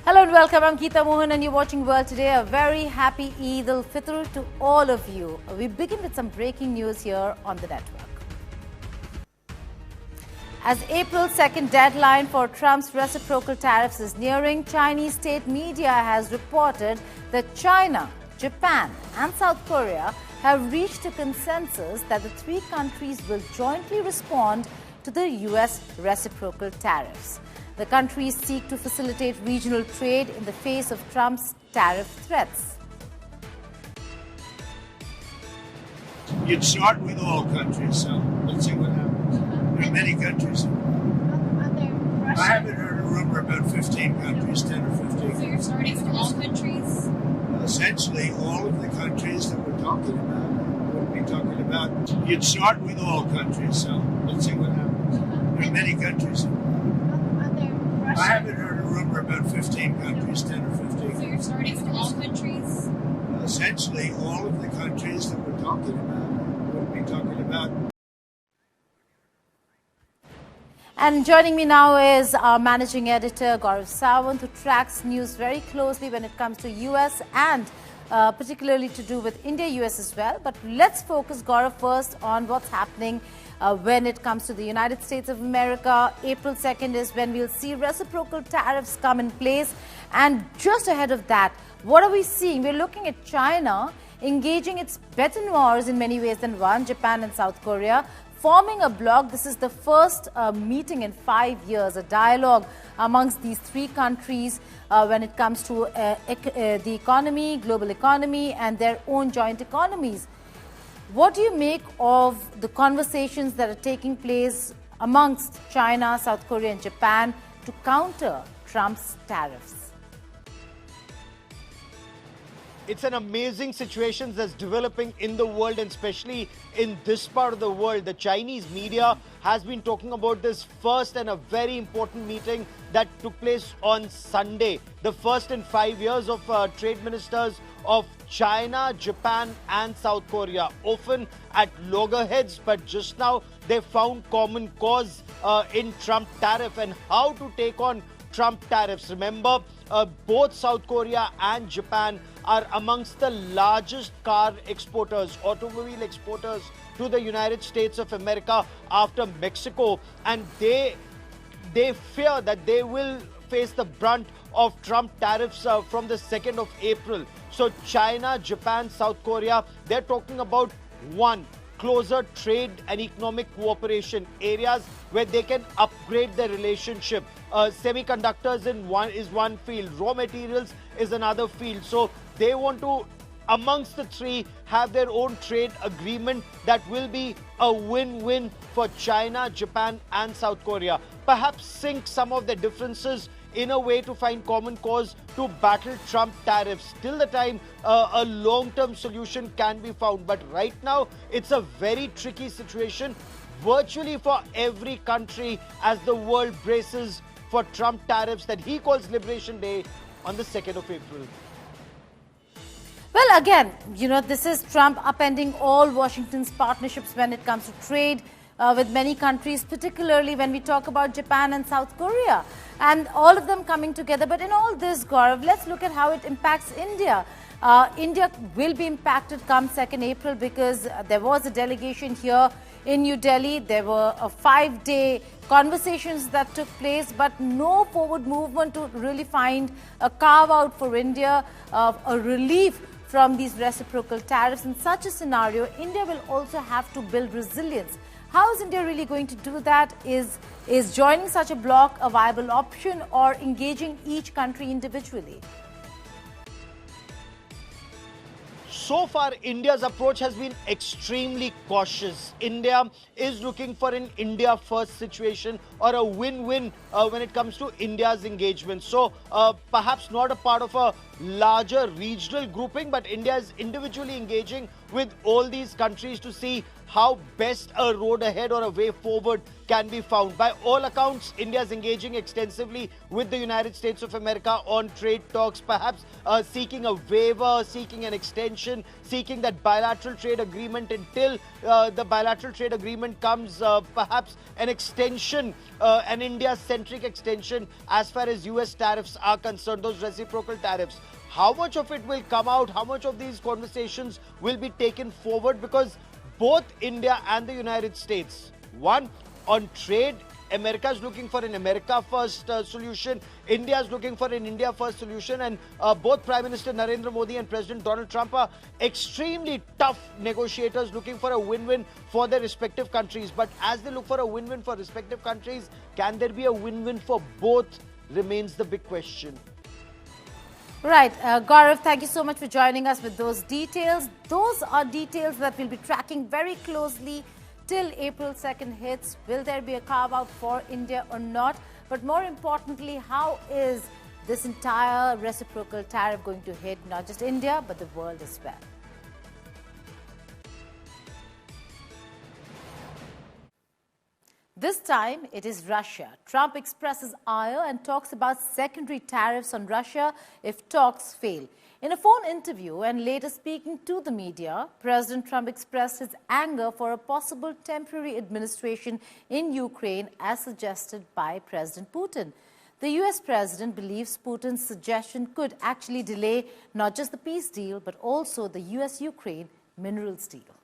Hello and welcome. I'm Geeta Mohan and you're watching World Today. A very happy Eid al-Fitr to all of you. We begin with some breaking news here on the network. As April 2nd deadline for Trump's reciprocal tariffs is nearing, Chinese state media has reported that China, Japan and South Korea have reached a consensus that the three countries will jointly respond to the US reciprocal tariffs. The countries seek to facilitate regional trade in the face of Trump's tariff threats. You'd start with all countries, so let's see what happens. There are many countries. I haven't heard a rumor about 15 countries, 10 or 15. So you're starting with all countries? Essentially, all of the countries that we're talking about, we'll be talking about. You'd start with all countries, so let's see what happens. There are many countries. I haven't heard a rumor about 15 countries, 10 or 15. So you're starting with all countries? Essentially, all of the countries that we're talking about, we'll be talking about. And joining me now is our managing editor, Gaurav Sawant, who tracks news very closely when it comes to US and particularly to do with India-US as well. But let's focus, Gaurav, first on what's happening when it comes to the United States of America. April 2nd is when we'll see reciprocal tariffs come in place. And just ahead of that, what are we seeing? We're looking at China engaging its betterneurs in many ways than one, Japan and South Korea, forming a bloc. This is the first meeting in 5 years, a dialogue amongst these three countries when it comes to the economy, global economy, and their own joint economies. What do you make of the conversations that are taking place amongst China, South Korea, and Japan to counter Trump's tariffs? It's an amazing situation that's developing in the world, and especially in this part of the world. The Chinese media has been talking about this first and a very important meeting that took place on Sunday. The first in 5 years of trade ministers of China, Japan and South Korea, often at loggerheads, but just now they found common cause in Trump tariff and how to take on Trump tariffs. Remember, both South Korea and Japan are amongst the largest car exporters, automobile exporters to the United States of America after Mexico, and they fear that they will face the brunt of Trump tariffs from the 2nd of April. So China, Japan, South Korea, they're talking about one, closer trade and economic cooperation, areas where they can upgrade their relationship. Semiconductors is one field, raw materials is another field. So they want to, amongst the three, have their own trade agreement that will be a win-win for China, Japan and South Korea. Perhaps sink some of the differences in a way to find common cause to battle Trump tariffs. Till the time a long-term solution can be found. But right now, it's a very tricky situation virtually for every country as the world braces for Trump tariffs that he calls Liberation Day on the 2nd of April. Well, again, you know, this is Trump upending all Washington's partnerships when it comes to trade with many countries, particularly when we talk about Japan and South Korea, and all of them coming together. But in all this, Gaurav, let's look at how it impacts India. India will be impacted come 2nd April because there was a delegation here in New Delhi. There were 5-day conversations that took place, but no forward movement to really find a carve-out for India, a relief from these reciprocal tariffs. In such a scenario, India will also have to build resilience. How is India really going to do that? Is joining such a bloc a viable option, or engaging each country individually? So far, India's approach has been extremely cautious. India is looking for an India-first situation or a win-win when it comes to India's engagement. So perhaps not a part of a larger regional grouping, but India is individually engaging with all these countries to see how best a road ahead or a way forward can be found. By all accounts, India is engaging extensively with the United States of America on trade talks, perhaps seeking a waiver, seeking an extension, seeking that bilateral trade agreement until the bilateral trade agreement comes, perhaps an extension, an India-centric extension as far as US tariffs are concerned, those reciprocal tariffs. How much of it will come out? How much of these conversations will be taken forward? Because both India and the United States, one, on trade, America is looking for an America first solution. India is looking for an India first solution. And both Prime Minister Narendra Modi and President Donald Trump are extremely tough negotiators looking for a win-win for their respective countries. But as they look for a win-win for respective countries, can there be a win-win for both remains the big question. Right. Gaurav, thank you so much for joining us with those details. Those are details that we'll be tracking very closely till April 2nd hits. Will there be a carve-out for India or not? But more importantly, how is this entire reciprocal tariff going to hit not just India, but the world as well? This time, it is Russia. Trump expresses ire and talks about secondary tariffs on Russia if talks fail. In a phone interview and later speaking to the media, President Trump expressed his anger for a possible temporary administration in Ukraine as suggested by President Putin. The US president believes Putin's suggestion could actually delay not just the peace deal, but also the US-Ukraine minerals deal.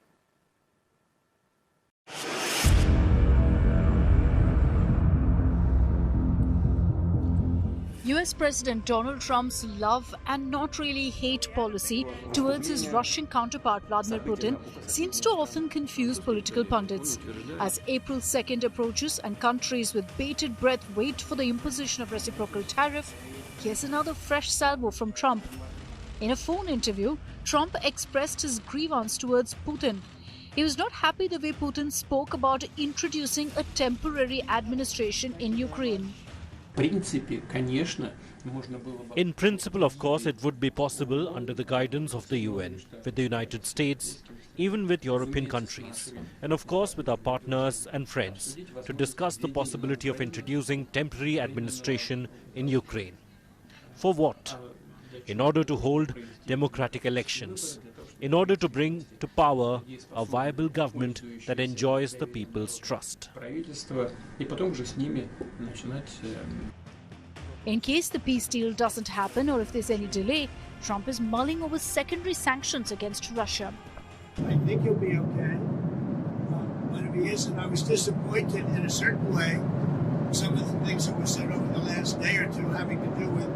US President Donald Trump's love and not really hate policy towards his Russian counterpart Vladimir Putin seems to often confuse political pundits. As April 2nd approaches and countries with bated breath wait for the imposition of reciprocal tariff, here's another fresh salvo from Trump. In a phone interview, Trump expressed his grievance towards Putin. He was not happy the way Putin spoke about introducing a temporary administration in Ukraine. In principle, of course, it would be possible under the guidance of the UN, with the United States, even with European countries, and of course with our partners and friends, to discuss the possibility of introducing temporary administration in Ukraine. For what? In order to hold democratic elections, in order to bring to power a viable government that enjoys the people's trust. In case the peace deal doesn't happen or if there's any delay, Trump is mulling over secondary sanctions against Russia. I think he'll be okay. But if he isn't, I was disappointed in a certain way. Some of the things that were said over the last day or two having to do with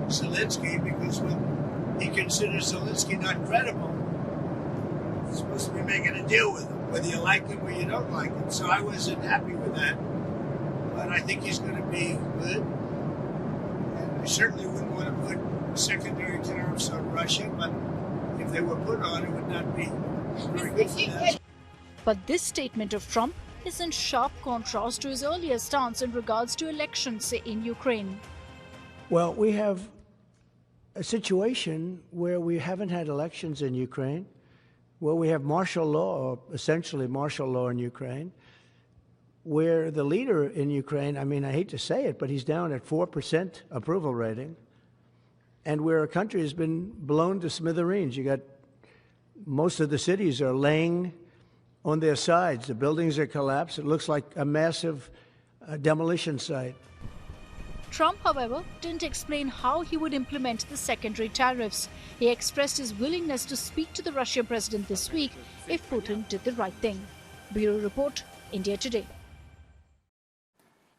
Zelensky, because when he considers Zelensky not credible, he's supposed to be making a deal with him, whether you like him or you don't like him. So I wasn't happy with that. But I think he's going to be good. And I certainly wouldn't want to put secondary tariffs on Russia, but if they were put on, it would not be very good for them. But this statement of Trump is in sharp contrast to his earlier stance in regards to elections in Ukraine. Well, we have a situation where we haven't had elections in Ukraine, where we have martial law, or essentially martial law in Ukraine, where the leader in Ukraine, I mean, I hate to say it, but he's down at 4% approval rating, and where a country has been blown to smithereens. You got most of the cities are laying on their sides. The buildings are collapsed. It looks like a massive demolition site. Trump, however, didn't explain how he would implement the secondary tariffs. He expressed his willingness to speak to the Russian president this week if Putin did the right thing. Bureau Report, India Today.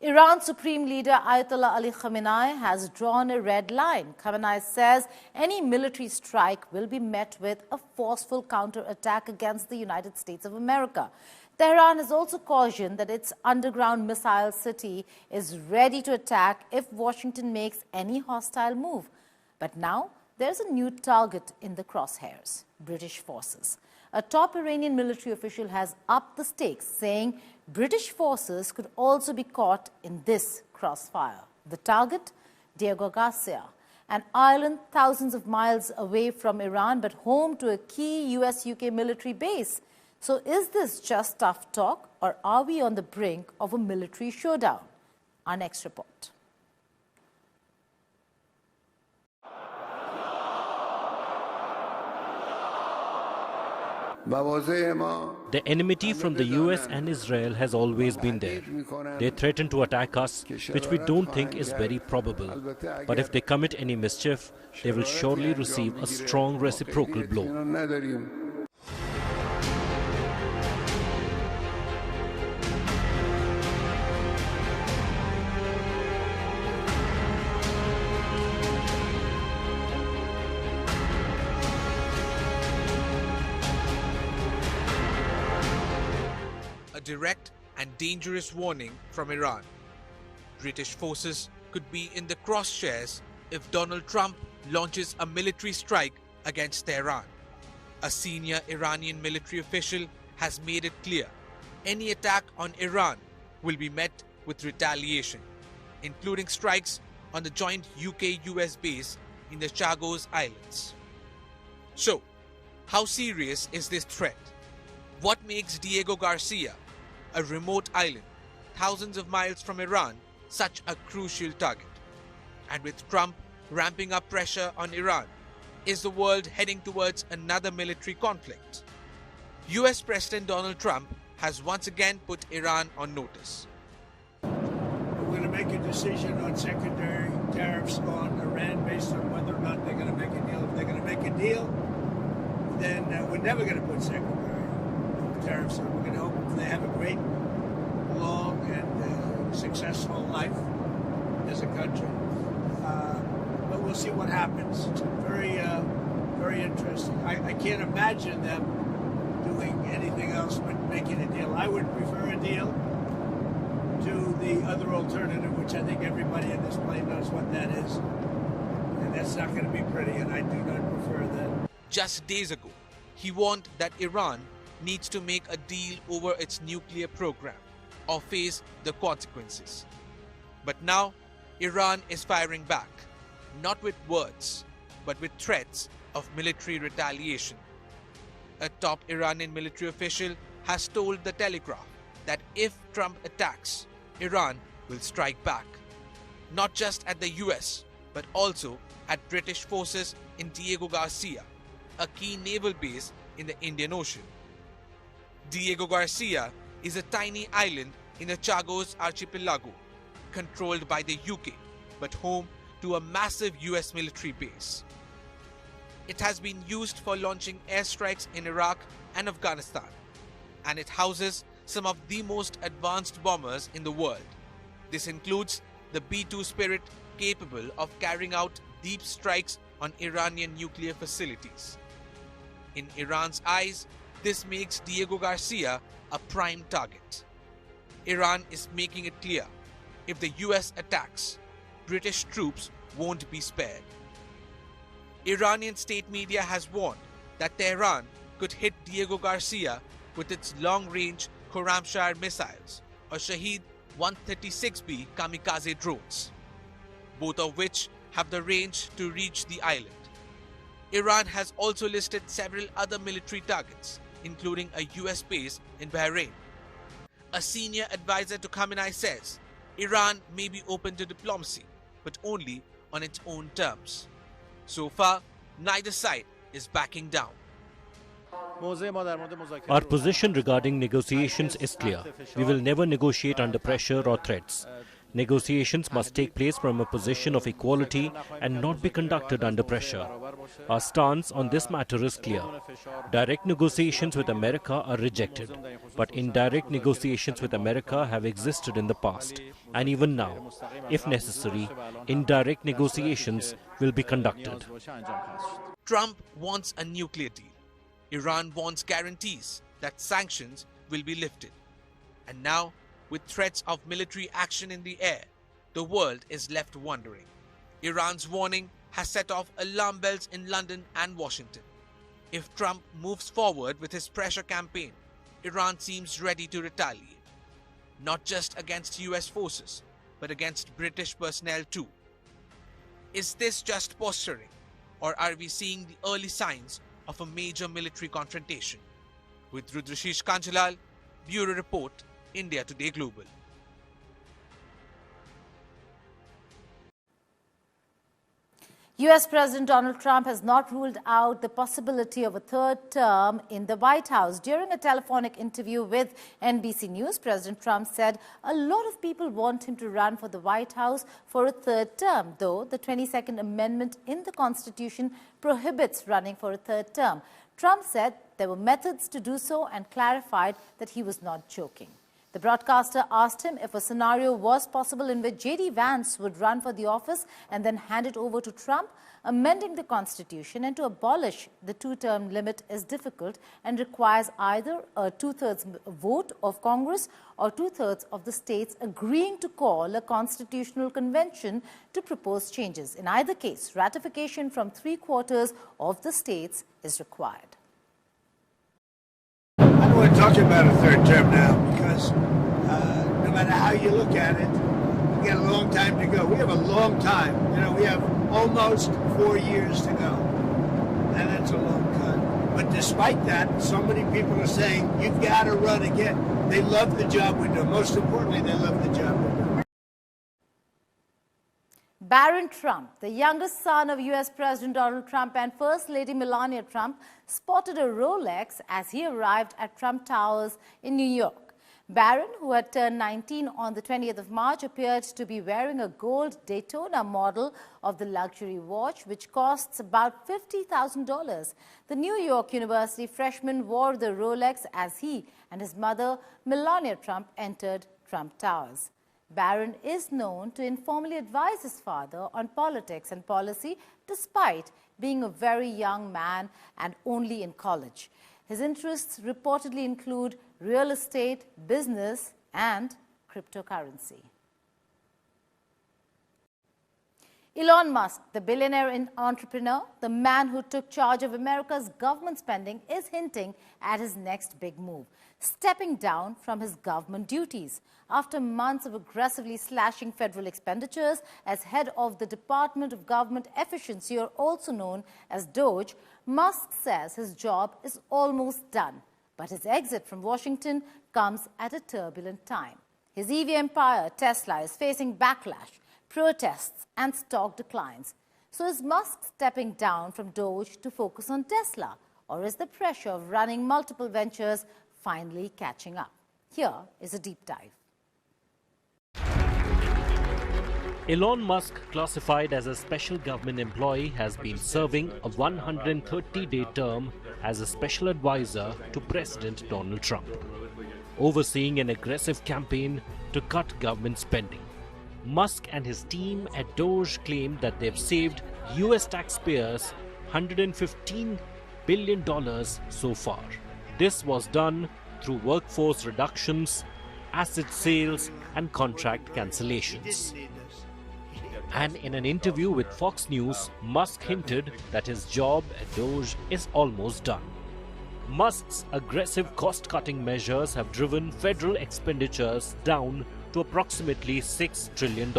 Iran's Supreme Leader Ayatollah Ali Khamenei has drawn a red line. Khamenei says any military strike will be met with a forceful counterattack against the United States of America. Tehran has also cautioned that its underground missile city is ready to attack if Washington makes any hostile move. But now there's a new target in the crosshairs: British forces. A top Iranian military official has upped the stakes, saying British forces could also be caught in this crossfire. The target? Diego Garcia, an island thousands of miles away from Iran but home to a key US-UK military base. So is this just tough talk, or are we on the brink of a military showdown? Our next report. The enmity from the US and Israel has always been there. They threaten to attack us, which we don't think is very probable. But if they commit any mischief, they will surely receive a strong reciprocal blow. Direct and dangerous warning from Iran. British forces could be in the crosshairs if Donald Trump launches a military strike against Tehran. A senior Iranian military official has made it clear any attack on Iran will be met with retaliation, including strikes on the joint UK-US base in the Chagos Islands. So, how serious is this threat? What makes Diego Garcia, a remote island thousands of miles from Iran, such a crucial target? And with Trump ramping up pressure on Iran, is the world heading towards another military conflict? US President Donald Trump has once again put Iran on notice. We're going to make a decision on secondary tariffs on Iran based on whether or not they're going to make a deal. If they're going to make a deal, then we're never going to put secondary tariffs on. We're going to hope they have a great, long, and successful life as a country. But we'll see what happens. Very, very interesting. I can't imagine them doing anything else but making a deal. I would prefer a deal to the other alternative, which I think everybody in this plane knows what that is. And that's not going to be pretty, and I do not prefer that. Just days ago, he warned that Iran needs to make a deal over its nuclear program or face the consequences. But now, Iran is firing back, not with words, but with threats of military retaliation. A top Iranian military official has told The Telegraph that if Trump attacks, Iran will strike back, not just at the US, but also at British forces in Diego Garcia, a key naval base in the Indian Ocean. Diego Garcia is a tiny island in the Chagos archipelago, controlled by the UK, but home to a massive US military base. It has been used for launching airstrikes in Iraq and Afghanistan, and it houses some of the most advanced bombers in the world. This includes the B-2 Spirit, capable of carrying out deep strikes on Iranian nuclear facilities. In Iran's eyes, this makes Diego Garcia a prime target. Iran is making it clear, if the US attacks, British troops won't be spared. Iranian state media has warned that Tehran could hit Diego Garcia with its long-range Khorramshahr missiles or Shahed 136B kamikaze drones, both of which have the range to reach the island. Iran has also listed several other military targets, including a US base in Bahrain. A senior advisor to Khamenei says Iran may be open to diplomacy, but only on its own terms. So far, neither side is backing down. Our position regarding negotiations is clear. We will never negotiate under pressure or threats. Negotiations must take place from a position of equality and not be conducted under pressure. Our stance on this matter is clear. Direct negotiations with America are rejected, but indirect negotiations with America have existed in the past, and even now, if necessary, indirect negotiations will be conducted. Trump wants a nuclear deal. Iran wants guarantees that sanctions will be lifted. And now, with threats of military action in the air, the world is left wondering. Iran's warning has set off alarm bells in London and Washington. If Trump moves forward with his pressure campaign, Iran seems ready to retaliate, not just against US forces, but against British personnel too. Is this just posturing, or are we seeing the early signs of a major military confrontation? With Rudrashish Kanjalal, Bureau Report, India Today Global. US President Donald Trump has not ruled out the possibility of a third term in the White House. During a telephonic interview with NBC News, President Trump said a lot of people want him to run for the White House for a third term, though the 22nd Amendment in the Constitution prohibits running for a third term. Trump said there were methods to do so and clarified that he was not joking. The broadcaster asked him if a scenario was possible in which J.D. Vance would run for the office and then hand it over to Trump. Amending the Constitution and to abolish the two-term limit is difficult and requires either a two-thirds vote of Congress or two-thirds of the states agreeing to call a constitutional convention to propose changes. In either case, ratification from three-quarters of the states is required. I don't want to talk about a third term now because no matter how you look at it, we got a long time to go. We have a long time. We have almost 4 years to go. And that's a long cut. But despite that, so many people are saying, you've got to run again. They love the job we do. Most importantly, they love the job we do. Barron Trump, the youngest son of US President Donald Trump and First Lady Melania Trump, spotted a Rolex as he arrived at Trump Towers in New York. Barron, who had turned 19 on the 20th of March, appeared to be wearing a gold Daytona model of the luxury watch, which costs about $50,000. The New York University freshman wore the Rolex as he and his mother, Melania Trump, entered Trump Towers. Barron is known to informally advise his father on politics and policy, despite being a very young man and only in college. His interests reportedly include real estate, business, and cryptocurrency. Elon Musk, the billionaire entrepreneur, the man who took charge of America's government spending, is hinting at his next big move, stepping down from his government duties. After months of aggressively slashing federal expenditures as head of the Department of Government Efficiency, or also known as DOGE, Musk says his job is almost done. But his exit from Washington comes at a turbulent time. His EV empire, Tesla, is facing backlash, protests, and stock declines. So is Musk stepping down from DOGE to focus on Tesla? Or is the pressure of running multiple ventures finally catching up? Here is a deep dive. Elon Musk, classified as a special government employee, has been serving a 130-day term as a special advisor to President Donald Trump, overseeing an aggressive campaign to cut government spending. Musk and his team at DOGE claim that they've saved US taxpayers $115 billion so far. This was done through workforce reductions, asset sales, and contract cancellations. And in an interview with Fox News, Musk hinted that his job at DOGE is almost done. Musk's aggressive cost-cutting measures have driven federal expenditures down to approximately $6 trillion.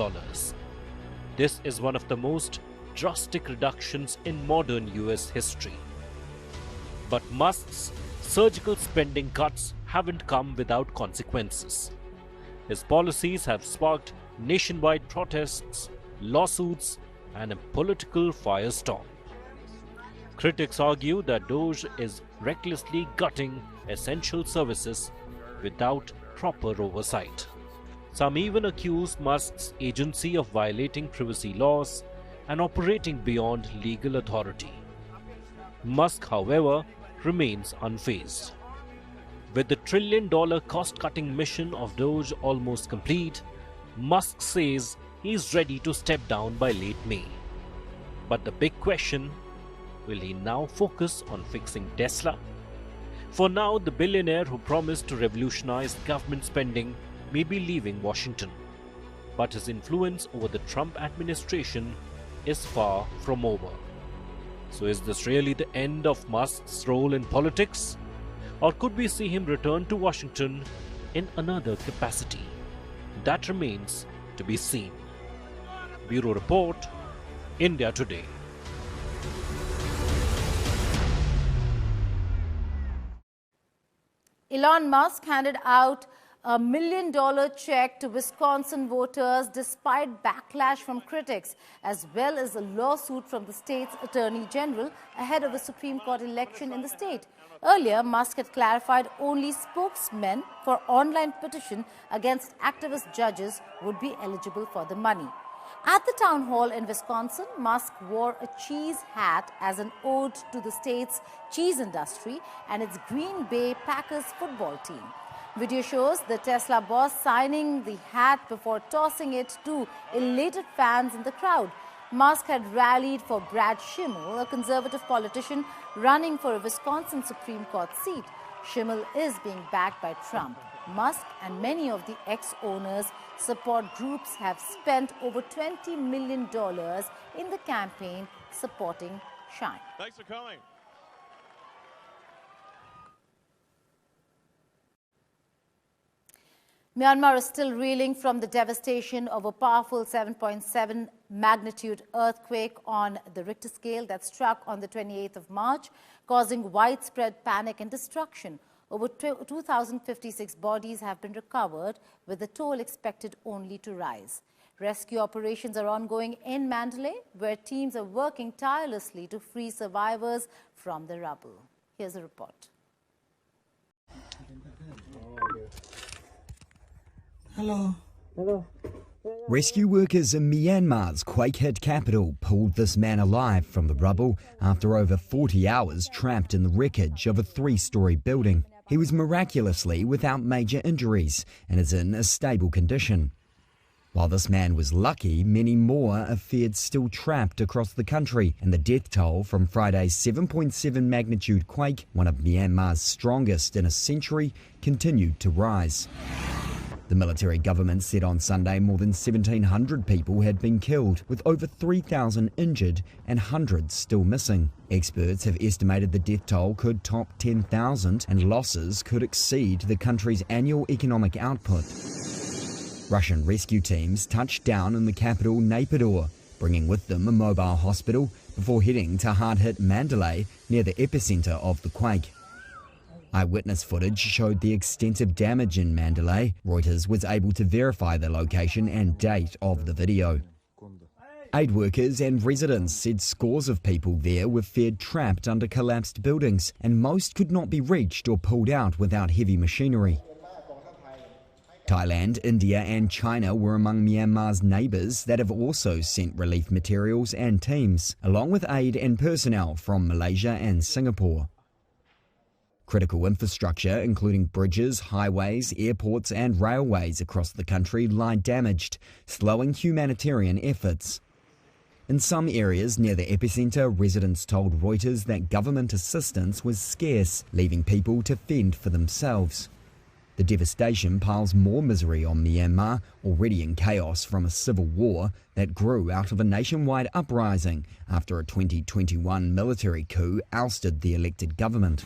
This is one of the most drastic reductions in modern US history. But Musk's surgical spending cuts haven't come without consequences. His policies have sparked nationwide protests, lawsuits, and a political firestorm. Critics argue that DOGE is recklessly gutting essential services without proper oversight. Some even accuse Musk's agency of violating privacy laws and operating beyond legal authority. Musk, however, remains unfazed. With the trillion-dollar cost-cutting mission of DOGE almost complete, Musk says he's ready to step down by late May. But the big question, will he now focus on fixing Tesla? For now, the billionaire who promised to revolutionize government spending may be leaving Washington. But his influence over the Trump administration is far from over. So is this really the end of Musk's role in politics? Or could we see him return to Washington in another capacity? That remains to be seen. Bureau Report, India Today. Elon Musk handed out a $1 million check to Wisconsin voters despite backlash from critics, as well as a lawsuit from the state's attorney general ahead of the Supreme Court election in the state. Earlier, Musk had clarified only spokesmen for online petition against activist judges would be eligible for the money. At the town hall in Wisconsin, Musk wore a cheese hat as an ode to the state's cheese industry and its Green Bay Packers football team. Video shows the Tesla boss signing the hat before tossing it to elated fans in the crowd. Musk had rallied for Brad Schimmel, a conservative politician running for a Wisconsin Supreme Court seat. Schimmel is being backed by Trump. Musk and many of the ex-owners' support groups have spent over $20 million in the campaign supporting Shine. Thanks for coming. Myanmar is still reeling from the devastation of a powerful 7.7 magnitude earthquake on the Richter scale that struck on the 28th of March, causing widespread panic and destruction. Over 2,056 bodies have been recovered, with the toll expected only to rise. Rescue operations are ongoing in Mandalay, where teams are working tirelessly to free survivors from the rubble. Here's a report. Hello. Rescue workers in Myanmar's quake-hit capital pulled this man alive from the rubble after over 40 hours trapped in the wreckage of a 3-story building. He was miraculously without major injuries and is in a stable condition. While this man was lucky, many more are feared still trapped across the country, and the death toll from Friday's 7.7 magnitude quake, one of Myanmar's strongest in a century, continued to rise. The military government said on Sunday more than 1,700 people had been killed, with over 3,000 injured and hundreds still missing. Experts have estimated the death toll could top 10,000 and losses could exceed the country's annual economic output. Russian rescue teams touched down in the capital Naypyidaw, bringing with them a mobile hospital before heading to hard-hit Mandalay near the epicenter of the quake. Eyewitness footage showed the extensive damage in Mandalay. Reuters was able to verify the location and date of the video. Aid workers and residents said scores of people there were feared trapped under collapsed buildings, and most could not be reached or pulled out without heavy machinery. Thailand, India and China were among Myanmar's neighbours that have also sent relief materials and teams, along with aid and personnel from Malaysia and Singapore. Critical infrastructure, including bridges, highways, airports and railways across the country, lie damaged, slowing humanitarian efforts. In some areas near the epicentre, residents told Reuters that government assistance was scarce, leaving people to fend for themselves. The devastation piles more misery on Myanmar, already in chaos from a civil war that grew out of a nationwide uprising after a 2021 military coup ousted the elected government.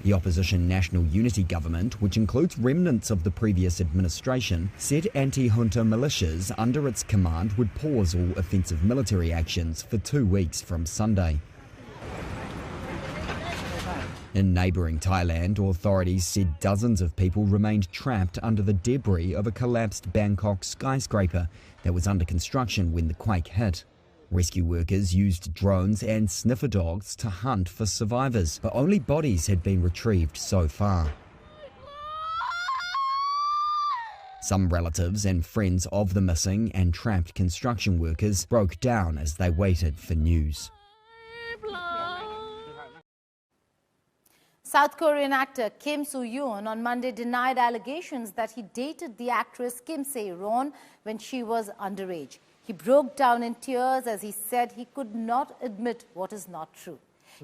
The opposition National Unity Government, which includes remnants of the previous administration, said anti-junta militias under its command would pause all offensive military actions for 2 weeks from Sunday. In neighbouring Thailand, authorities said dozens of people remained trapped under the debris of a collapsed Bangkok skyscraper that was under construction when the quake hit. Rescue workers used drones and sniffer dogs to hunt for survivors, but only bodies had been retrieved so far. Some relatives and friends of the missing and trapped construction workers broke down as they waited for news. South Korean actor Kim Soo-yoon on Monday denied allegations that he dated the actress Kim Se-ron when she was underage. He broke down in tears as he said he could not admit what is not true.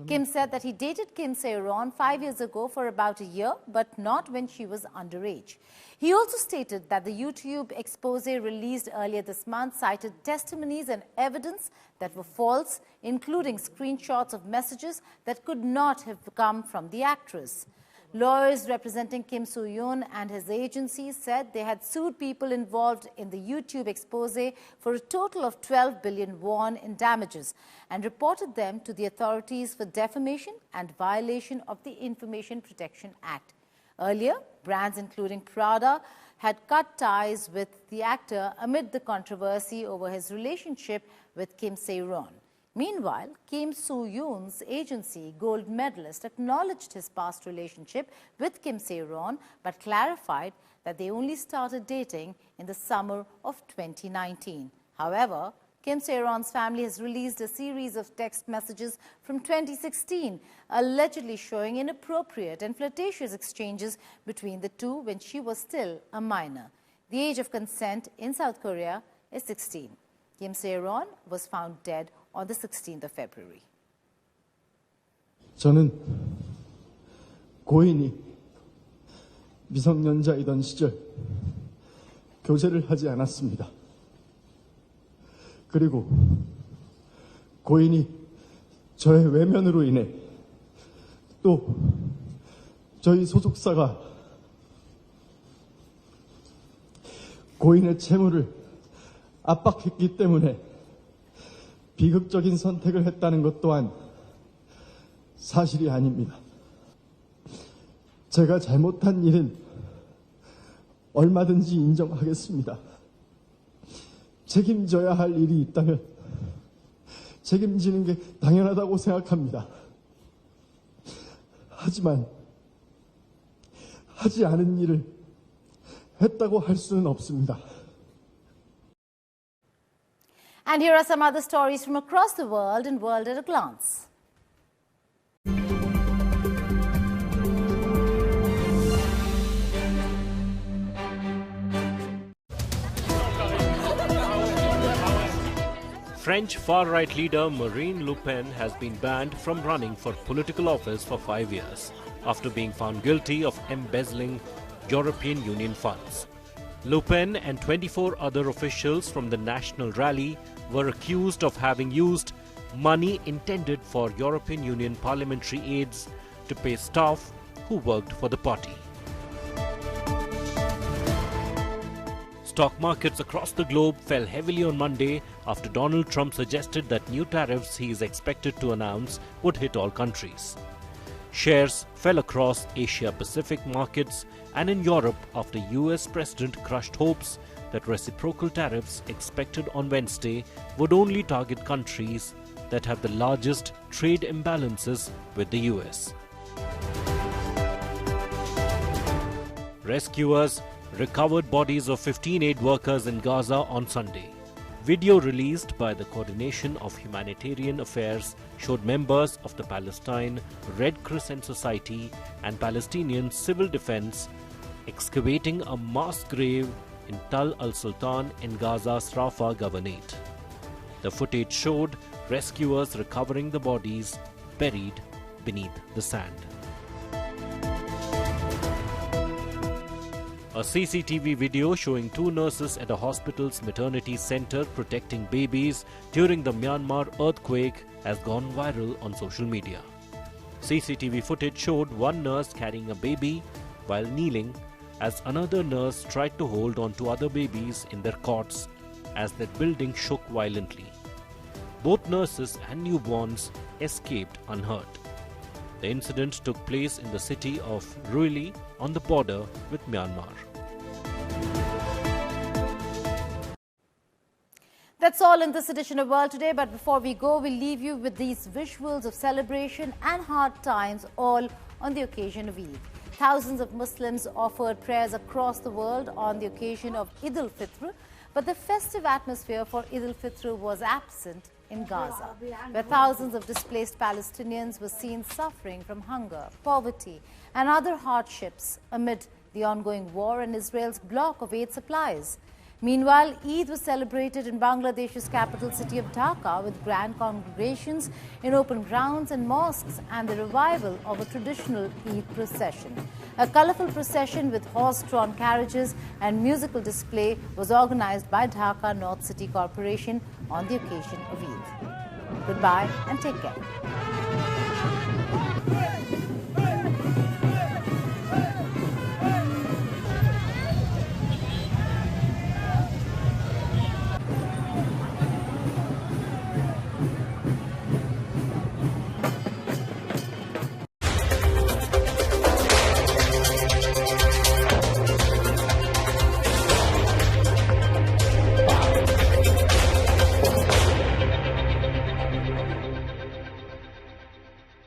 Kim said that he dated Kim Se-ron 5 years ago for about a year, but not when she was underage. He also stated that the YouTube expose released earlier this month cited testimonies and evidence that were false, including screenshots of messages that could not have come from the actress. Lawyers representing Kim Soo-yoon and his agency said they had sued people involved in the YouTube expose for a total of 12 billion won in damages and reported them to the authorities for defamation and violation of the Information Protection Act. Earlier, brands including Prada had cut ties with the actor amid the controversy over his relationship with Kim Se-ron. Meanwhile, Kim Soo-yoon's agency, gold medalist, acknowledged his past relationship with Kim Se-ron but clarified that they only started dating in the summer of 2019. However, Kim Se-ron's family has released a series of text messages from 2016, allegedly showing inappropriate and flirtatious exchanges between the two when she was still a minor. The age of consent in South Korea is 16. Kim Se-ron was found dead on the 16th of February. 저는 고인이 미성년자이던 시절 교제를 하지 않았습니다. 그리고 고인이 저의 외면으로 인해 또 저희 소속사가 고인의 채무를 압박했기 때문에 비극적인 선택을 했다는 것 또한 사실이 아닙니다. 제가 잘못한 일은 얼마든지 인정하겠습니다. 책임져야 할 일이 있다면 책임지는 게 당연하다고 생각합니다. 하지만 하지 않은 일을 했다고 할 수는 없습니다. And here are some other stories from across the world in World at a Glance. French far-right leader Marine Le Pen has been banned from running for political office for 5 years after being found guilty of embezzling European Union funds. Le Pen and 24 other officials from the National Rally were accused of having used money intended for European Union parliamentary aides to pay staff who worked for the party. Stock markets across the globe fell heavily on Monday after Donald Trump suggested that new tariffs he is expected to announce would hit all countries. Shares fell across Asia-Pacific markets and in Europe after US President crushed hopes that reciprocal tariffs expected on Wednesday would only target countries that have the largest trade imbalances with the US. Rescuers recovered bodies of 15 aid workers in Gaza on Sunday. Video released by the Coordination of Humanitarian Affairs showed members of the Palestine Red Crescent Society and Palestinian Civil Defense excavating a mass grave in Tal al-Sultan in Gaza's Rafah Governorate. The footage showed rescuers recovering the bodies buried beneath the sand. A CCTV video showing two nurses at a hospital's maternity center protecting babies during the Myanmar earthquake has gone viral on social media. CCTV footage showed one nurse carrying a baby while kneeling as another nurse tried to hold on to other babies in their cots as that building shook violently. Both nurses and newborns escaped unhurt. The incident took place in the city of Ruili on the border with Myanmar. That's all in this edition of World Today, but before we go, we'll leave you with these visuals of celebration and hard times, all on the occasion of Eid. Thousands of Muslims offered prayers across the world on the occasion of Eid al-Fitr, but the festive atmosphere for Eid al-Fitr was absent in Gaza, where thousands of displaced Palestinians were seen suffering from hunger, poverty and other hardships amid the ongoing war and Israel's block of aid supplies. Meanwhile, Eid was celebrated in Bangladesh's capital city of Dhaka with grand congregations in open grounds and mosques and the revival of a traditional Eid procession. A colourful procession with horse-drawn carriages and musical display was organised by Dhaka North City Corporation on the occasion of Eid. Goodbye and take care.